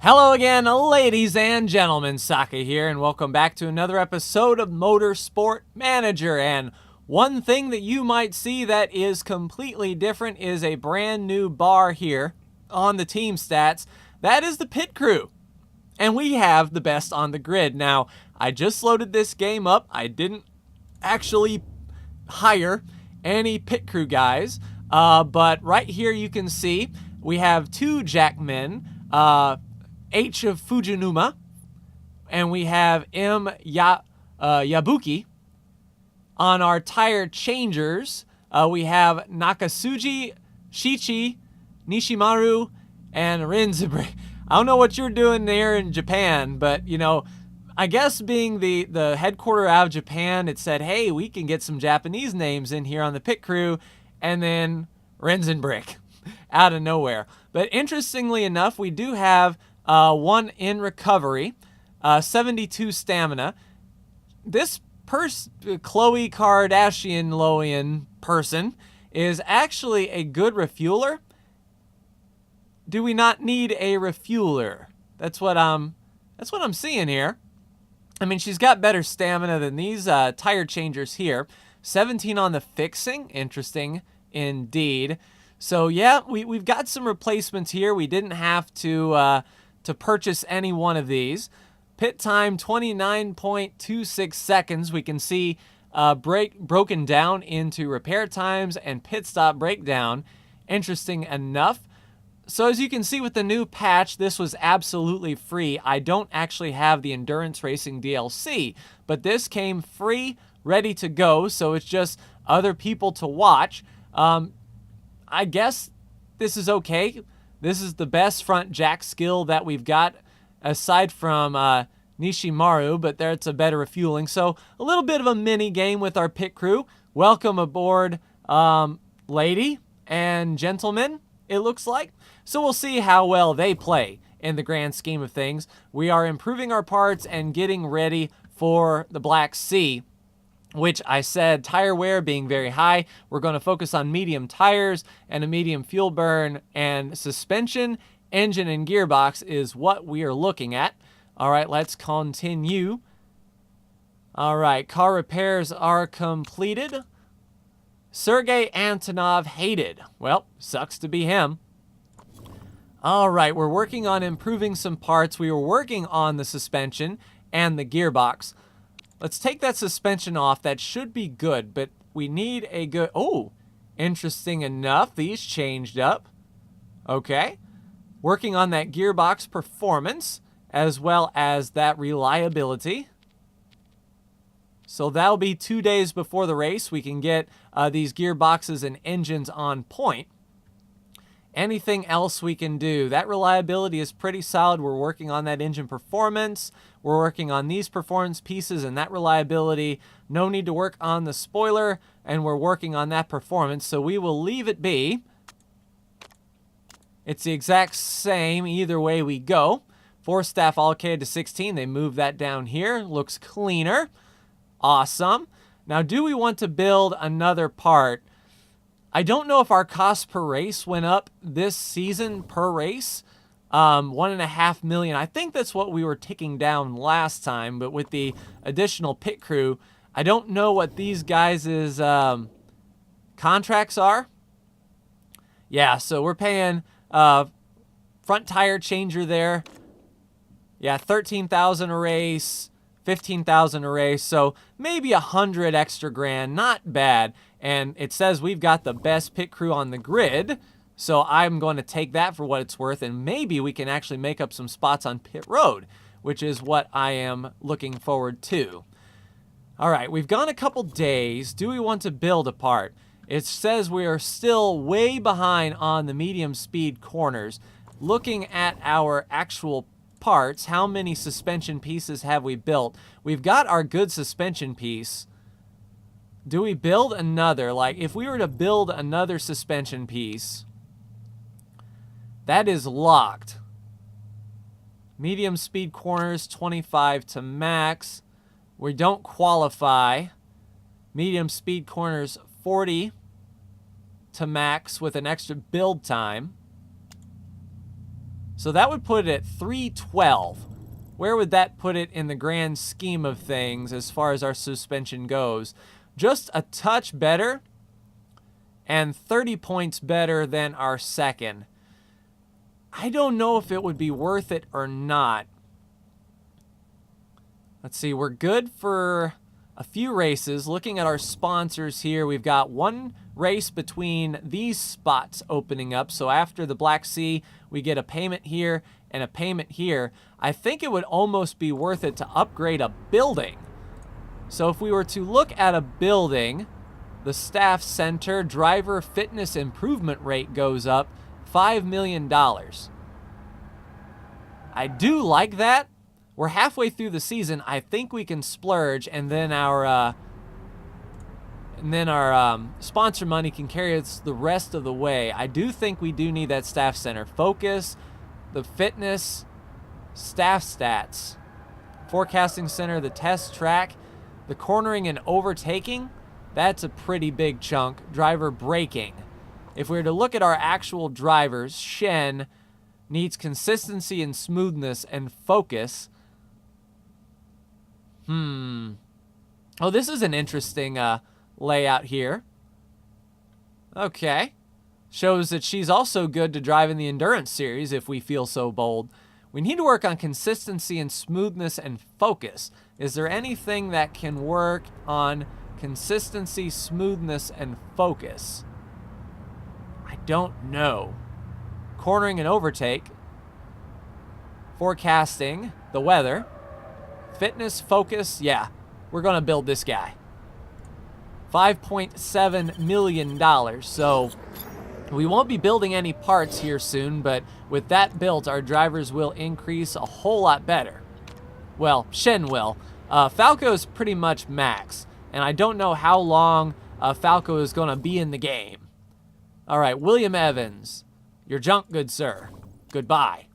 Hello again, ladies and gentlemen, Saka here, and welcome back to another episode of Motorsport Manager. And one thing that you might see that is completely different is a brand new bar here on the team stats. That is the pit crew. And we have the best on the grid. Now, I just loaded this game up. I didn't actually hire any pit crew guys, but right here you can see we have two Jackmen, H of Fujinuma, and we have Yabuki. On our tire changers, we have Nakasuji, Shichi, Nishimaru, and Rinzabri. I don't know what you're doing there in Japan, but, you know, I guess being the headquarter out of Japan, it said, hey, we can get some Japanese names in here on the pit crew, and then Renzenbrick out of nowhere. But interestingly enough, we do have one in recovery, 72 stamina. This Khloe Kardashian-Loian person is actually a good refueler. Do we not need a refueler? That's what I'm seeing here. I mean, she's got better stamina than these tire changers here. 17 on the fixing. Interesting indeed. So yeah, we've got some replacements here. We didn't have to purchase any one of these. Pit time 29.26 seconds. We can see broken down into repair times and pit stop breakdown. Interesting enough. So as you can see with the new patch, this was absolutely free. I don't actually have the Endurance Racing DLC, but this came free, ready to go, so it's just other people to watch. I guess this is okay. This is the best front jack skill that we've got, aside from Nishimaru, but there's a better refueling. So a little bit of a mini game with our pit crew. Welcome aboard, lady and gentlemen, it looks like. So we'll see how well they play in the grand scheme of things. We are improving our parts and getting ready for the Black Sea, which I said tire wear being very high. We're going to focus on medium tires and a medium fuel burn, and suspension, engine, and gearbox is what we are looking at. All right, let's continue. All right, car repairs are completed. Sergey Antonov hated. Well, sucks to be him. All right, we're working on improving some parts. We were working on the suspension and the gearbox. Let's take that suspension off. That should be good, but we need a good... Oh, interesting enough, these changed up. Okay. Working on that gearbox performance, as well as that reliability. So that'll be 2 days before the race. We can get these gearboxes and engines on point. Anything else we can do? That reliability is pretty solid. We're working on that engine performance. We're working on these performance pieces and that reliability. No need to work on the spoiler, and we're working on that performance. So we will leave it be. It's the exact same either way we go. Force staff allocated to 16. They move that down here. Looks cleaner. Awesome. Now, do we want to build another part? I don't know if our cost per race went up this season per race. 1.5 million. I think that's what we were ticking down last time, but with the additional pit crew, I don't know what these guys' contracts are. Yeah, so we're paying front tire changer there. Yeah, 13,000 a race, 15,000 a race, so maybe 100 extra grand, not bad. And it says we've got the best pit crew on the grid, so I'm going to take that for what it's worth, and maybe we can actually make up some spots on pit road, which is what I am looking forward to. All right, we've gone a couple days. Do we want to build a part? It says we are still way behind on the medium speed corners. Looking at our actual parts, how many suspension pieces have we built? We've got our good suspension piece. Do we build another? Like, if we were to build another suspension piece, that is locked. Medium speed corners, 25 to max. We don't qualify. Medium speed corners, 40 to max with an extra build time. So that would put it at 312. Where would that put it in the grand scheme of things as far as our suspension goes? Just a touch better and 30 points better than our second. I don't know if it would be worth it or not. Let's see, we're good for a few races. Looking at our sponsors here, we've got one race between these spots opening up. So after the Black Sea, we get a payment here and a payment here. I think it would almost be worth it to upgrade a building. So if we were to look at a building, the staff center driver fitness improvement rate goes up $5 million. I do like that. We're halfway through the season. I think we can splurge, and then our sponsor money can carry us the rest of the way. I do think we do need that staff center. Focus, the fitness, staff stats, forecasting center, the test track, the cornering and overtaking. That's a pretty big chunk. Driver braking. If we were to look at our actual drivers, Shen needs consistency and smoothness and focus. Oh, this is an interesting layout here. Okay. Shows that she's also good to drive in the Endurance Series if we feel so bold. We need to work on consistency and smoothness and focus. Is there anything that can work on consistency, smoothness, and focus? I don't know. Cornering and overtake. Forecasting, the weather. Fitness, focus, yeah. We're going to build this guy. $5.7 million. So we won't be building any parts here soon, but with that built, our drivers will increase a whole lot better. Well, Shen will. Falco's pretty much max, and I don't know how long Falco is going to be in the game. All right, William Evans. Your junk, good sir. Goodbye.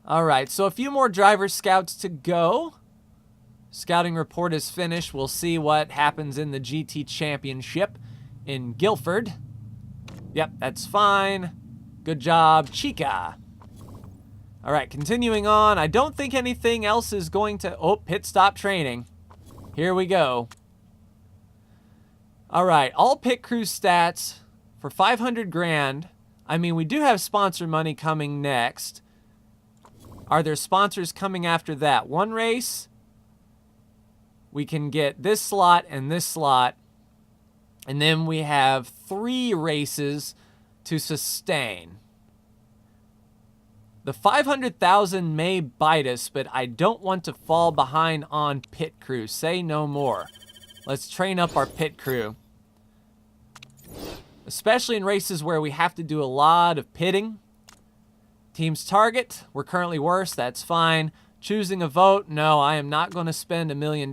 All right, so a few more driver scouts to go. Scouting report is finished. We'll see what happens in the GT Championship in Guilford. Yep, that's fine. Good job, Chica. All right, continuing on. I don't think anything else is going to... Oh, pit stop training. Here we go. All right, all pit crew stats for 500 grand. I mean, we do have sponsor money coming next. Are there sponsors coming after that? One race, we can get this slot and this slot. And then we have 3 races to sustain. The 500,000 may bite us, but I don't want to fall behind on pit crew. Say no more. Let's train up our pit crew. Especially in races where we have to do a lot of pitting. Team's target, we're currently worse, that's fine. Choosing a vote, no, I am not going to spend $1 million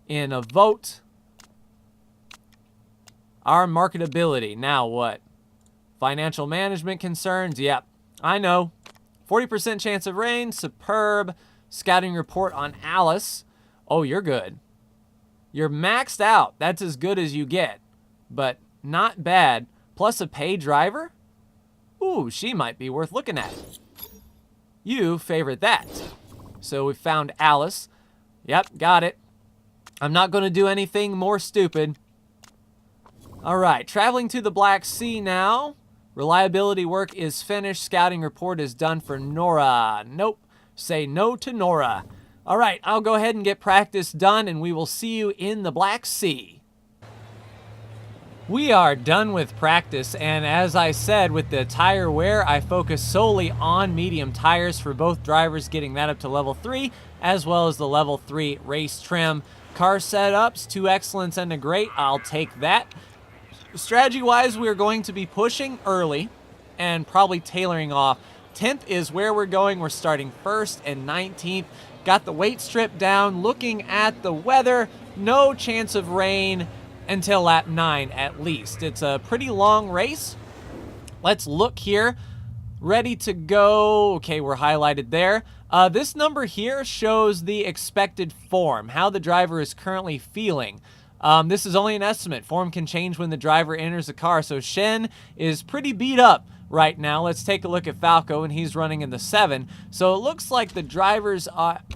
in a vote. Our marketability, now what? Financial management concerns, yep, I know. 40% chance of rain, superb. Scouting report on Alice. Oh, you're good. You're maxed out, that's as good as you get. But not bad. Plus a paid driver? Ooh, she might be worth looking at. You favorite that. So we found Alice. Yep, got it. I'm not going to do anything more stupid. All right, traveling to the Black Sea now. Reliability work is finished. Scouting report is done for Nora. Nope. Say no to Nora. All right, I'll go ahead and get practice done, and we will see you in the Black Sea. We are done with practice, and as I said, with the tire wear, I focus solely on medium tires for both drivers, getting that up to level 3, as well as the level 3 race trim. Car setups, 2 excellence and a great, I'll take that. Strategy-wise, we're going to be pushing early and probably tailoring off. 10th is where we're going. We're starting 1st and 19th. Got the weight strip down, looking at the weather, no chance of rain until lap 9 at least. It's a pretty long race. Let's look here. Ready to go. Okay, we're highlighted there. This number here shows the expected form, how the driver is currently feeling. This is only an estimate. Form can change when the driver enters the car. So Shen is pretty beat up right now. Let's take a look at Falco, and he's running in the 7. So it looks like the drivers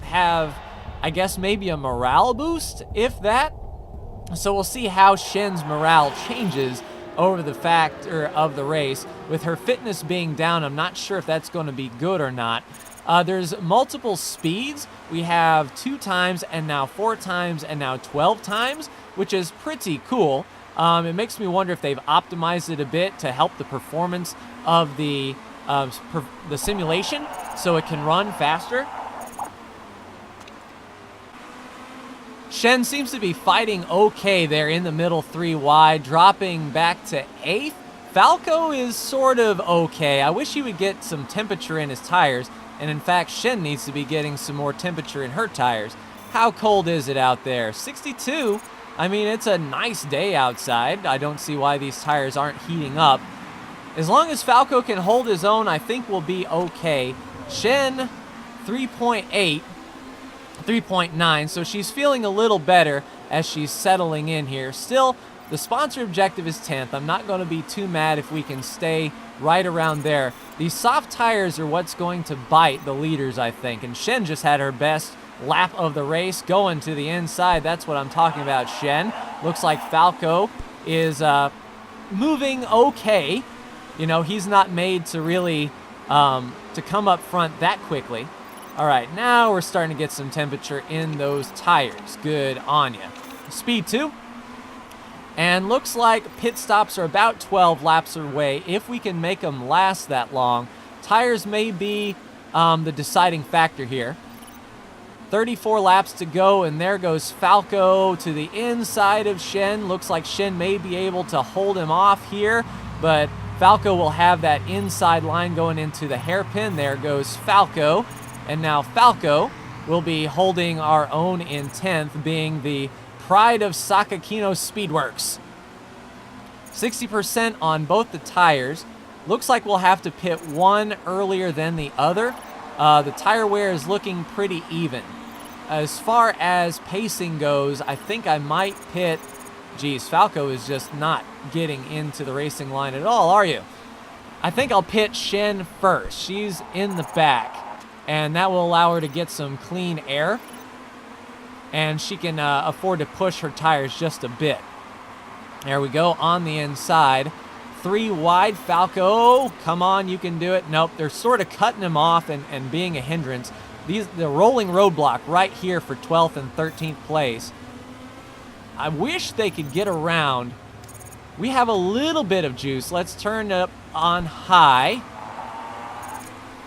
have, I guess, maybe a morale boost, if that. So we'll see how Shen's morale changes over the factor of the race. With her fitness being down, I'm not sure if that's going to be good or not. There's multiple speeds. We have 2 times, and now 4 times, and now 12 times, which is pretty cool. It makes me wonder if they've optimized it a bit to help the performance of the simulation so it can run faster. Shen seems to be fighting okay there in the middle 3 wide, dropping back to 8th. Falco is sort of okay. I wish he would get some temperature in his tires. And in fact, Shen needs to be getting some more temperature in her tires. How cold is it out there? 62. I mean, it's a nice day outside. I don't see why these tires aren't heating up. As long as Falco can hold his own, I think we'll be okay. Shen, 3.8, 3.9. So she's feeling a little better as she's settling in here. Still, the sponsor objective is 10th. I'm not going to be too mad if we can stay right around there. These soft tires are what's going to bite the leaders, I think. And Shen just had her best lap of the race going to the inside. That's what I'm talking about, Shen. Looks like Falco is moving okay. You know, he's not made to really to come up front that quickly. All right, now we're starting to get some temperature in those tires. Good on ya. Speed 2. And looks like pit stops are about 12 laps away. If we can make them last that long, tires may be the deciding factor here. 34 laps to go, and there goes Falco to the inside of Shen. Looks like Shen may be able to hold him off here, but Falco will have that inside line going into the hairpin. There goes Falco, and now Falco will be holding our own in 10th, being the pride of Sakakino Speedworks. 60% on both the tires. Looks like we'll have to pit one earlier than the other. The tire wear is looking pretty even. As far as pacing goes, I think I might pit... Geez, Falco is just not getting into the racing line at all, are you? I think I'll pit Shen first. She's in the back, and that will allow her to get some clean air, and she can afford to push her tires just a bit. There we go, on the inside. 3 wide, Falco, come on, you can do it. Nope, they're sort of cutting him off and being a hindrance. The rolling roadblock right here for 12th and 13th place. I wish they could get around. We have a little bit of juice. Let's turn it up on high.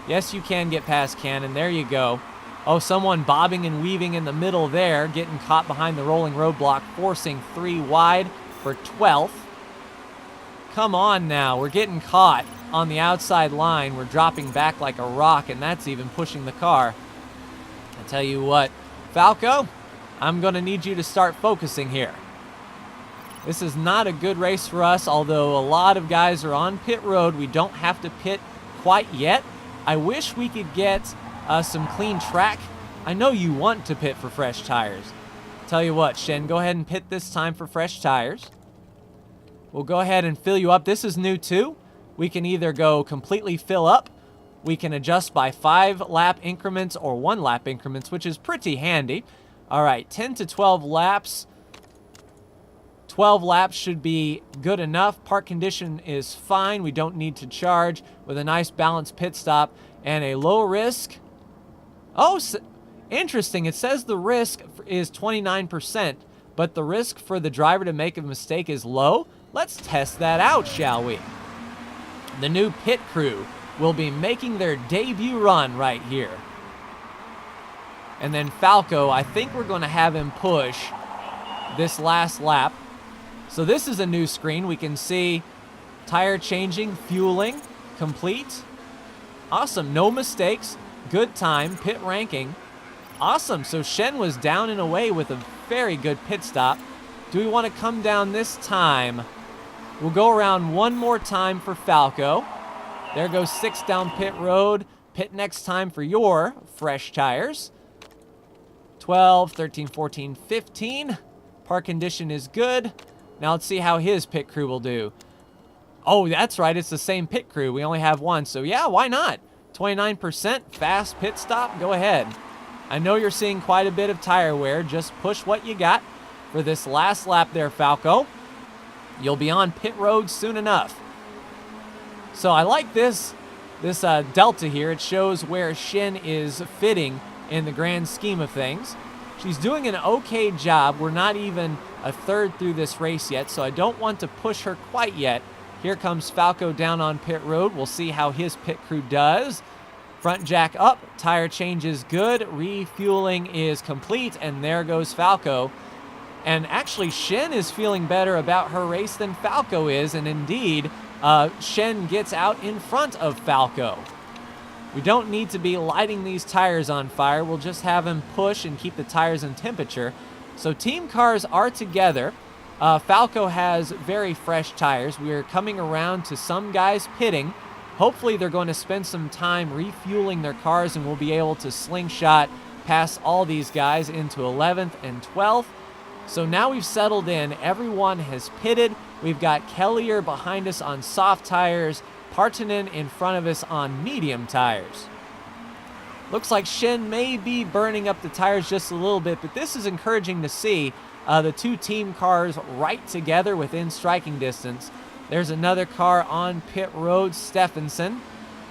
Yes, you can get past Cannon. There you go. Oh, someone bobbing and weaving in the middle there, getting caught behind the rolling roadblock, forcing 3 wide for 12th. Come on now, we're getting caught on the outside line. We're dropping back like a rock, and that's even pushing the car. I tell you what, Falco, I'm going to need you to start focusing here. This is not a good race for us, although a lot of guys are on pit road. We don't have to pit quite yet. I wish we could get some clean track. I know you want to pit for fresh tires. Tell you what, Shen, go ahead and pit this time for fresh tires. We'll go ahead and fill you up. This is new too. We can either go completely fill up. We can adjust by 5 lap increments or 1 lap increments, which is pretty handy. All right, 10 to 12 laps. 12 laps should be good enough. Park condition is fine. We don't need to charge, with a nice balanced pit stop and a low risk. Oh, interesting. It says the risk is 29%, but the risk for the driver to make a mistake is low. Let's test that out, shall we? The new pit crew will be making their debut run right here. And then Falco, I think we're going to have him push this last lap. So this is a new screen. We can see tire changing, fueling, complete. Awesome, no mistakes, good time, pit ranking. Awesome, so Shen was down and away with a very good pit stop. Do we want to come down this time? We'll go around one more time for Falco. There goes 6 down pit road. Pit next time for your fresh tires. 12, 13, 14, 15. Park condition is good. Now let's see how his pit crew will do. Oh, that's right. It's the same pit crew. We only have one. So, yeah, why not? 29% fast pit stop. Go ahead. I know you're seeing quite a bit of tire wear. Just push what you got for this last lap there, Falco. You'll be on pit road soon enough. So I like this delta here. It shows where Shin is fitting in the grand scheme of things. She's doing an okay job. We're not even a third through this race yet, so I don't want to push her quite yet. Here comes Falco down on pit road. We'll see how his pit crew does. Front jack up, tire change is good, refueling is complete, and there goes Falco. And actually, Shin is feeling better about her race than Falco is, and indeed, Shin gets out in front of Falco. We don't need to be lighting these tires on fire. We'll just have him push and keep the tires in temperature. So team cars are together. Falco has very fresh tires. We're coming around to some guys pitting. Hopefully they're going to spend some time refueling their cars and we'll be able to slingshot past all these guys into 11th and 12th. So now we've settled in. Everyone has pitted. We've got Kellier behind us on soft tires, Partanen in front of us on medium tires. Looks like Shin may be burning up the tires just a little bit, but this is encouraging to see. The two team cars right together within striking distance. There's another car on pit road, Stephenson,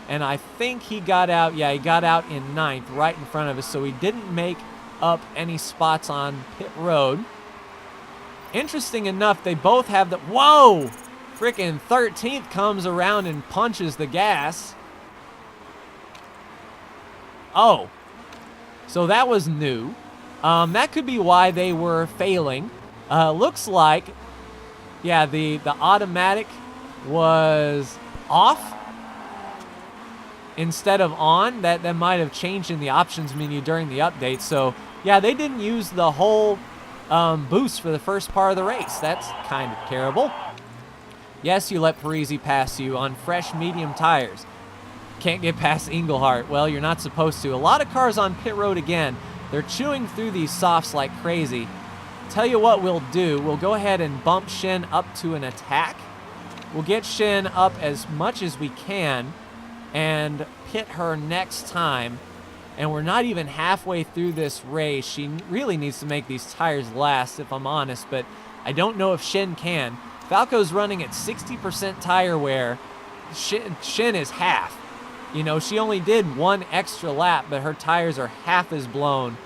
and I think he got out. Yeah, he got out in 9th, right in front of us, so he didn't make up any spots on pit road. Interesting enough, they both have the, whoa, freaking 13th comes around and punches the gas. Oh, so that was new. That could be why they were failing. Looks like, yeah, the automatic was off instead of on. That might have changed in the options menu during the update. So, yeah, they didn't use the whole boost for the first part of the race. That's kind of terrible. Yes, you let Parisi pass you on fresh medium tires. Can't get past Engelhart. Well, you're not supposed to. A lot of cars on pit road again. They're chewing through these softs like crazy. Tell you what we'll do. We'll go ahead and bump Shin up to an attack. We'll get Shin up as much as we can and pit her next time. And we're not even halfway through this race. She really needs to make these tires last, if I'm honest, but I don't know if Shin can. Falco's running at 60% tire wear. Shin is half. You know, she only did one extra lap, but her tires are half as blown.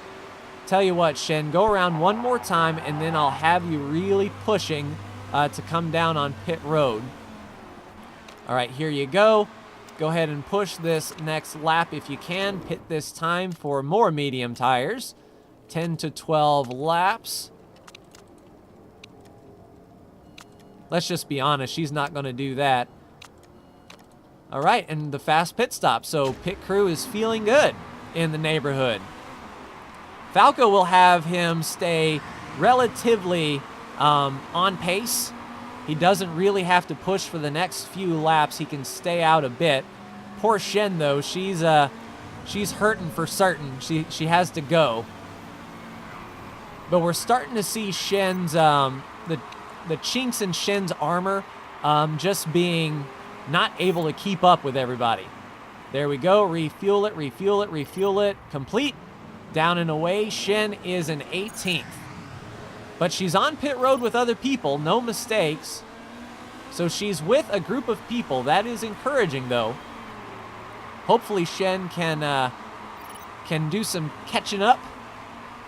Tell you what, Shin, go around one more time, and then I'll have you really pushing to come down on pit road. All right, here you go. Go ahead and push this next lap if you can. Pit this time for more medium tires. 10 to 12 laps. Let's just be honest, she's not going to do that. All right, and the fast pit stop. So pit crew is feeling good in the neighborhood. Falco will have him stay relatively on pace. He doesn't really have to push for the next few laps. He can stay out a bit. Poor Shin, though, she's hurting for certain. She has to go. But we're starting to see Shin's the chinks in Shin's armor just being not able to keep up with everybody. There we go. Refuel it, refuel it, refuel it. Complete. Down and away. Shin is an 18th. But she's on pit road with other people. No mistakes. So she's with a group of people. That is encouraging, though. Hopefully Shin can do some catching up.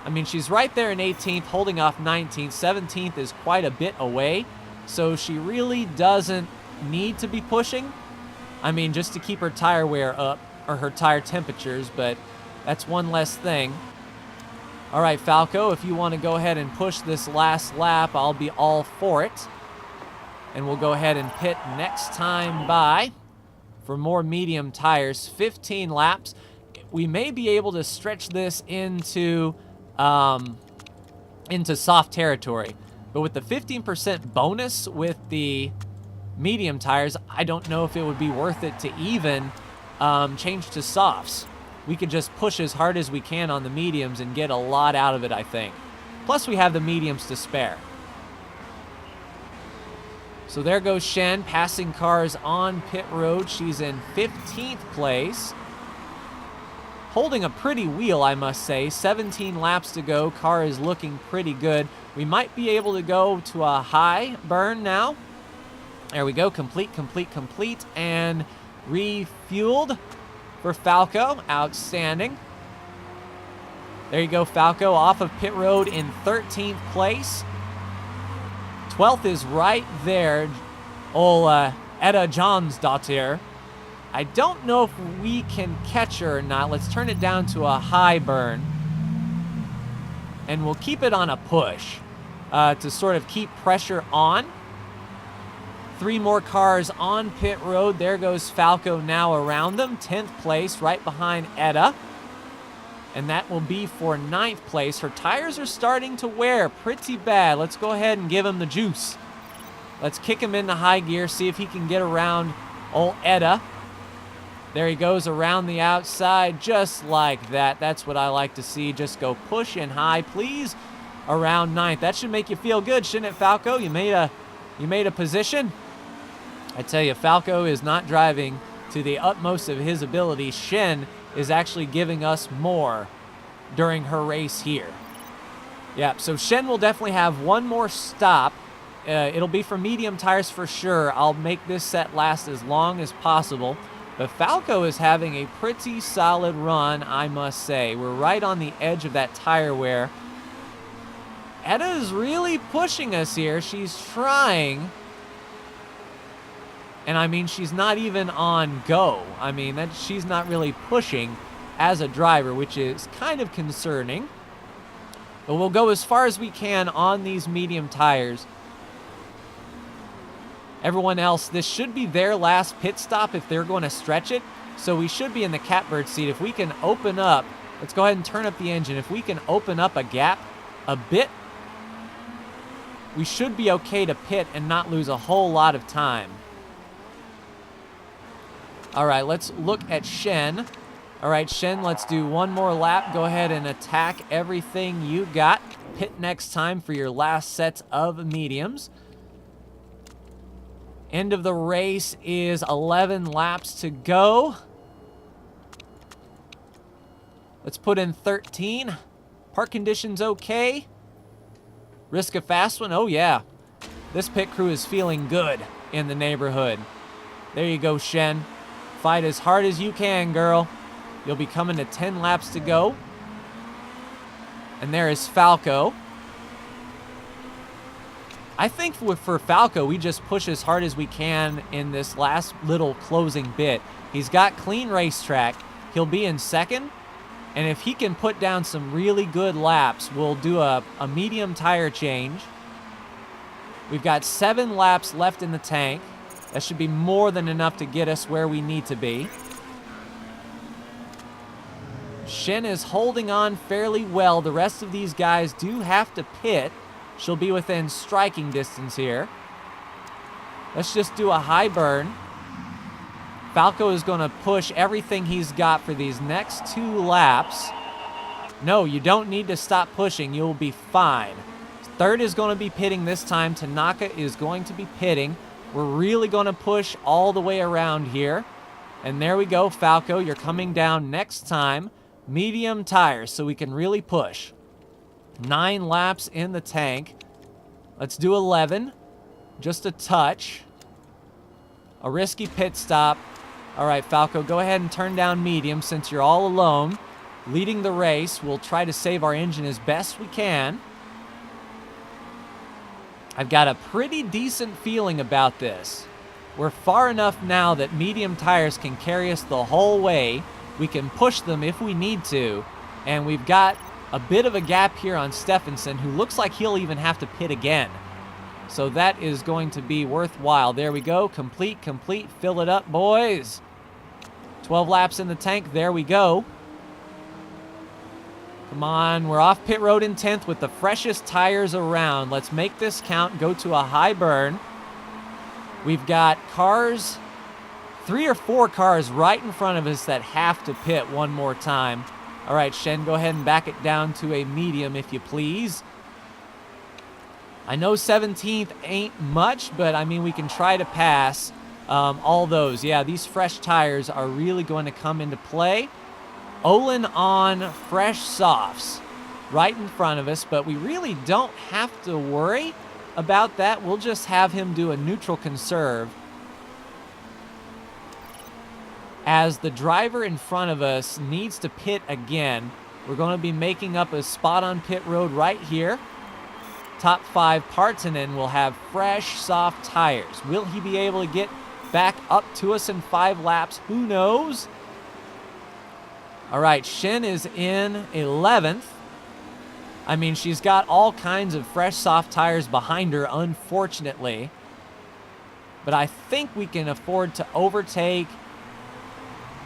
I mean, she's right there in 18th, holding off 19th. 17th is quite a bit away. So she really doesn't need to be pushing. I mean, just to keep her tire wear up, or her tire temperatures, but that's one less thing. All right, Falco, if you want to go ahead and push this last lap, I'll be all for it. And we'll go ahead and pit next time by for more medium tires. 15 laps. We may be able to stretch this into soft territory. But with the 15% bonus with the medium tires, I don't know if it would be worth it to even change to softs. We could just push as hard as we can on the mediums and get a lot out of it, I think. Plus, we have the mediums to spare. So there goes Shen, passing cars on pit road. She's in 15th place. Holding a pretty wheel, I must say. 17 laps to go. Car is looking pretty good. We might be able to go to a high burn now. There we go. Complete, complete, complete. And refueled for Falco. Outstanding. There you go, Falco, off of pit road in 13th place. 12th is right there. Old Edda Johnsdottir. I don't know if we can catch her or not. Let's turn it down to a high burn. And we'll keep it on a push to sort of keep pressure on. 3 more cars on pit road. There goes Falco now around them. 10th place, right behind Edda. And that will be for 9th place. Her tires are starting to wear pretty bad. Let's go ahead and give him the juice. Let's kick him into high gear, see if he can get around old Edda. There he goes around the outside, just like that. That's what I like to see. Just go push in high, please, around 9th. That should make you feel good, shouldn't it, Falco? You made a position. I tell you, Falco is not driving to the utmost of his ability. Shen is actually giving us more during her race here. Yeah, so Shen will definitely have one more stop. It'll be for medium tires for sure. I'll make this set last as long as possible. But Falco is having a pretty solid run, I must say. We're right on the edge of that tire wear. Edda is really pushing us here. She's trying. And I mean, she's not even on go. I mean, she's not really pushing as a driver, which is kind of concerning. But we'll go as far as we can on these medium tires. Everyone else, this should be their last pit stop if they're going to stretch it. So we should be in the catbird seat. If we can open up, let's go ahead and turn up the engine. If we can open up a gap a bit, we should be okay to pit and not lose a whole lot of time. All right, let's look at Shen. All right, Shen, let's do one more lap. Go ahead and attack everything you got. Pit next time for your last set of mediums. End of the race is 11 laps to go. Let's put in 13. Park conditions okay. Risk a fast one? Oh, yeah. This pit crew is feeling good in the neighborhood. There you go, Shen. Fight as hard as you can, girl. You'll be coming to 10 laps to go. And there is Falco. I think for Falco, we just push as hard as we can in this last little closing bit. He's got clean racetrack. He'll be in second. And if he can put down some really good laps, we'll do a medium tire change. We've got 7 laps left in the tank. That should be more than enough to get us where we need to be. Shen is holding on fairly well. The rest of these guys do have to pit. She'll be within striking distance here. Let's just do a high burn. Falco is going to push everything he's got for these next 2 laps. No, you don't need to stop pushing. You'll be fine. Third is going to be pitting this time. Tanaka is going to be pitting. We're really going to push all the way around here. And there we go, Falco. You're coming down next time. Medium tires so we can really push. 9 laps in the tank. Let's do 11. Just a touch. A risky pit stop. All right, Falco, go ahead and turn down medium since you're all alone. Leading the race. We'll try to save our engine as best we can. I've got a pretty decent feeling about this. We're far enough now that medium tires can carry us the whole way. We can push them if we need to. And we've got a bit of a gap here on Stephenson, who looks like he'll even have to pit again. So that is going to be worthwhile. There we go. Complete, complete. Fill it up, boys. 12 laps in the tank. There we go. Come on. We're off pit road in 10th with the freshest tires around. Let's make this count. Go to a high burn. We've got cars, 3 or 4 cars right in front of us that have to pit one more time. All right, Shen, go ahead and back it down to a medium if you please. I know 17th ain't much, but I mean, we can try to pass all those. Yeah, these fresh tires are really going to come into play. Olin on fresh softs right in front of us, but we really don't have to worry about that. We'll just have him do a neutral conserve, as the driver in front of us needs to pit again. We're going to be making up a spot on pit road right here. Top 5 parts, and then we'll have fresh, soft tires. Will he be able to get back up to us in 5 laps? Who knows? All right, Shen is in 11th. I mean, she's got all kinds of fresh, soft tires behind her, unfortunately. But I think we can afford to overtake,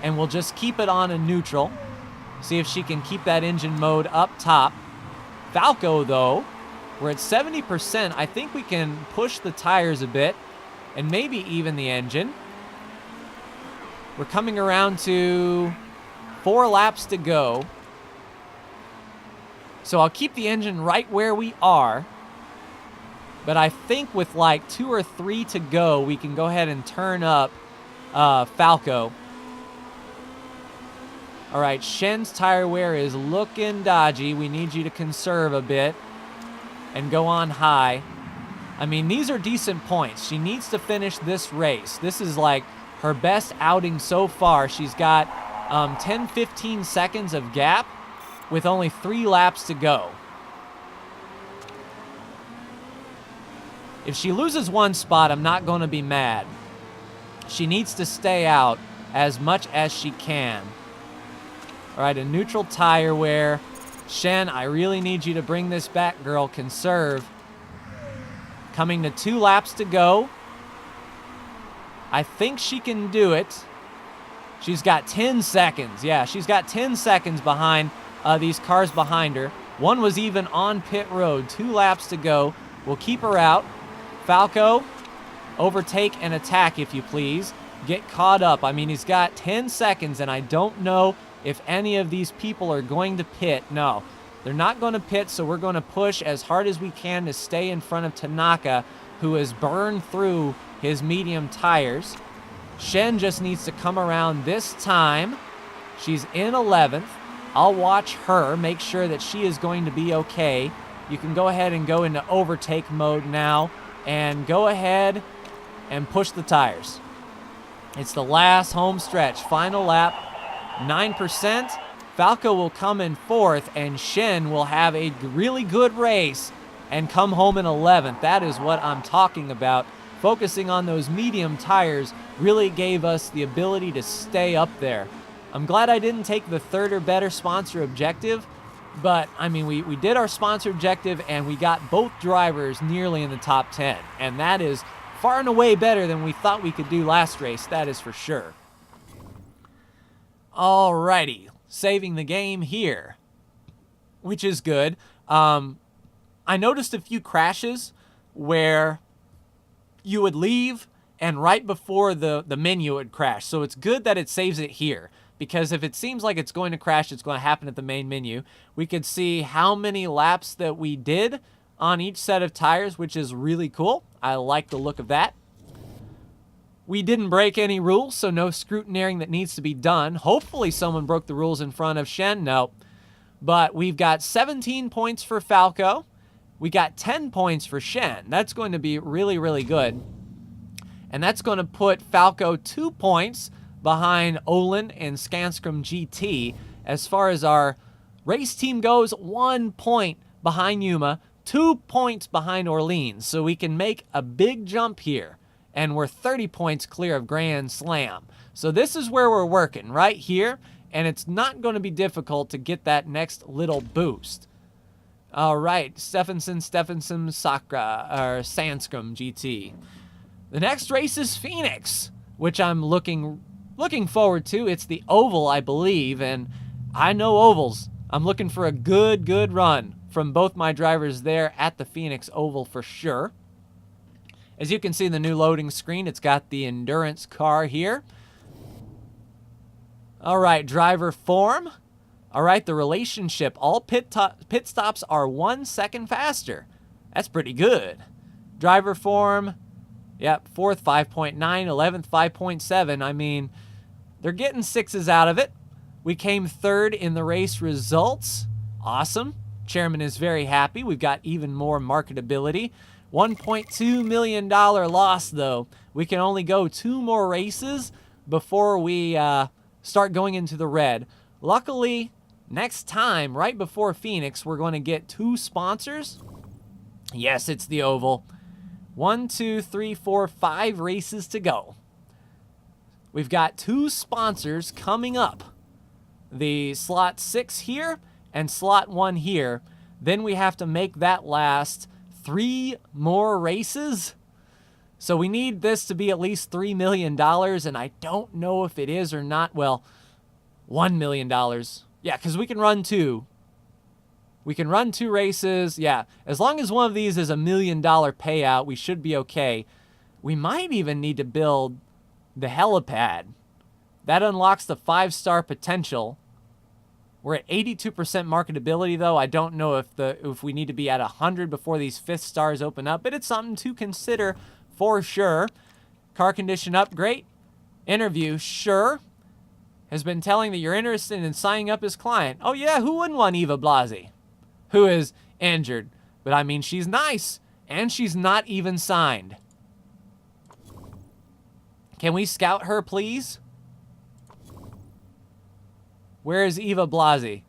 and we'll just keep it on a neutral. See if she can keep that engine mode up top. Falco, though, we're at 70%. I think we can push the tires a bit and maybe even the engine. We're coming around to 4 laps to go. So I'll keep the engine right where we are. But I think with like 2 or 3 to go, we can go ahead and turn up Falco. All right, Shen's tire wear is looking dodgy. We need you to conserve a bit and go on high. I mean, these are decent points. She needs to finish this race. This is like her best outing so far. She's got 10-15 seconds of gap with only 3 laps to go. If she loses 1 spot, I'm not going to be mad. She needs to stay out as much as she can. All right, a neutral tire wear. Shen, I really need you to bring this back, girl. Conserve. Coming to 2 laps to go. I think she can do it. She's got 10 seconds. Yeah, she's got 10 seconds behind these cars behind her. One was even on pit road. 2 laps to go. We'll keep her out. Falco, overtake and attack, if you please. Get caught up. I mean, he's got 10 seconds, and I don't know if any of these people are going to pit. No, they're not going to pit, so we're going to push as hard as we can to stay in front of Tanaka, who has burned through his medium tires. Shen just needs to come around this time. She's in 11th. I'll watch her, make sure that she is going to be okay. You can go ahead and go into overtake mode now and go ahead and push the tires. It's the last home stretch, final lap. 9%. Falco will come in 4th, and Shen will have a really good race and come home in 11th. That is what I'm talking about. Focusing on those medium tires really gave us the ability to stay up there. I'm glad I didn't take the 3rd or better sponsor objective, but I mean, we did our sponsor objective, and we got both drivers nearly in the top 10, and that is far and away better than we thought we could do last race, that is for sure. Alrighty, saving the game here, which is good. I noticed a few crashes where you would leave and right before the menu would crash. So it's good that it saves it here, because if it seems like it's going to crash, it's going to happen at the main menu. We could see how many laps that we did on each set of tires, which is really cool. I like the look of that. We didn't break any rules, so no scrutineering that needs to be done. Hopefully someone broke the rules in front of Shen. No. But we've got 17 points for Falco. We got 10 points for Shen. That's going to be really, really good. And that's going to put Falco 2 points behind Olin and Scanscrum GT. As far as our race team goes, 1 point behind Yuma, 2 points behind Orleans. So we can make a big jump here. And we're 30 points clear of Grand Slam. So this is where we're working, right here. And it's not going to be difficult to get that next little boost. All right, Stephenson, Sakura, or Sandscrum GT. The next race is Phoenix, which I'm looking forward to. It's the oval, I believe, and I know ovals. I'm looking for a good run from both my drivers there at the Phoenix Oval for sure. As you can see in the new loading screen, it's got the endurance car here. All right, driver form. All right, the relationship. All pit stops are 1 second faster. That's pretty good. Driver form, yep, 4th 5.9, 11th 5.7. I mean, they're getting 6s out of it. We came 3rd in the race results. Awesome. Chairman is very happy. We've got even more marketability. $1.2 million loss, though. We can only go 2 more races before we start going into the red. Luckily, next time, right before Phoenix, we're going to get 2 sponsors. Yes, it's the oval. 1, 2, 3, 4, 5 races to go. We've got 2 sponsors coming up. The slot 6 here and slot 1 here. Then we have to make that last 3 more races. So we need this to be at least $3 million, and I don't know if it is or not. Well, $1 million. Yeah, because we can run 2. We can run 2 races. Yeah, as long as one of these is $1 million payout, we should be okay. We might even need to build the helipad. That unlocks the 5-star potential. We're at 82% marketability, though. I don't know if we need to be at 100 before these 5th stars open up, but it's something to consider for sure. Car condition upgrade. Interview, sure. Has been telling that you're interested in signing up as client. Oh yeah, who wouldn't want Eva Blasi? Who is injured. But I mean, she's nice, and she's not even signed. Can we scout her, please? Where is Eva Blasi?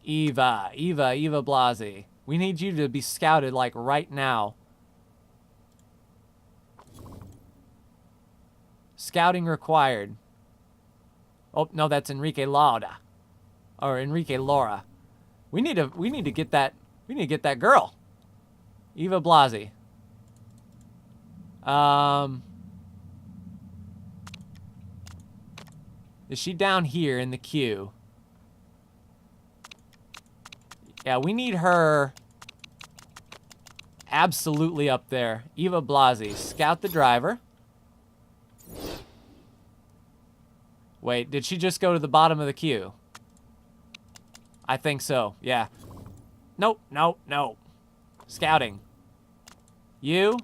Eva Blasi. We need you to be scouted, like, right now. Scouting required. Oh, no, that's Enrique Lauda. Or Enrique Laura. We need to get that girl. Eva Blasi. Is she down here in the queue? Yeah, we need her absolutely up there. Eva Blasi. Scout the driver. Wait, did she just go to the bottom of the queue? I think so, yeah. Nope, nope, no. Scouting. You.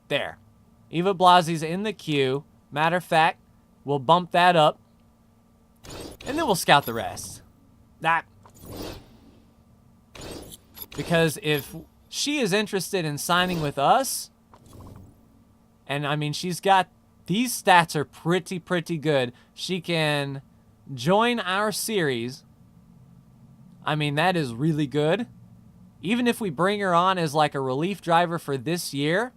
There. Eva Blasi's in the queue. Matter of fact, we'll bump that up. And then we'll scout the rest. Because if she is interested in signing with us, and I mean, she's got, these stats are pretty good. She can join our series. I mean, that is really good. Even if we bring her on as like a relief driver for this year.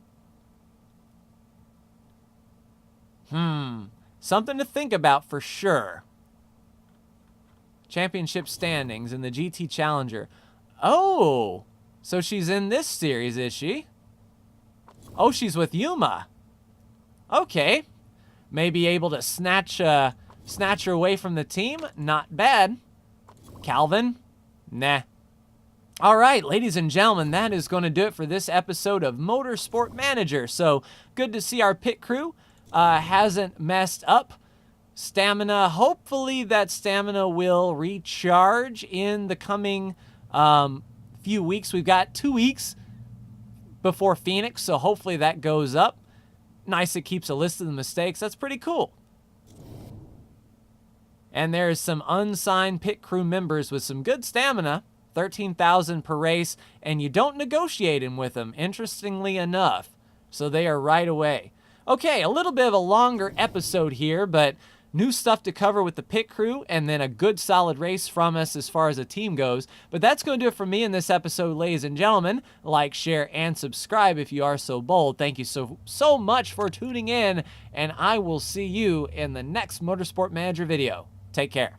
Something to think about for sure. Championship standings in the GT Challenger. Oh, so she's in this series, is she? Oh, she's with Yuma. Okay. Maybe able to snatch her away from the team. Not bad. Calvin? Nah. All right, ladies and gentlemen, that is going to do it for this episode of Motorsport Manager. So good to see our pit crew hasn't messed up. Stamina, hopefully that stamina will recharge in the coming few weeks. We've got 2 weeks before Phoenix, so hopefully that goes up. Nice, it keeps a list of the mistakes. That's pretty cool. And there's some unsigned pit crew members with some good stamina, 13,000 per race, and you don't negotiate in with them, interestingly enough. So they are right away. Okay, a little bit of a longer episode here, but new stuff to cover with the pit crew, and then a good solid race from us as far as a team goes. But that's going to do it for me in this episode, ladies and gentlemen. Like, share, and subscribe if you are so bold. Thank you so much for tuning in, and I will see you in the next Motorsport Manager video. Take care.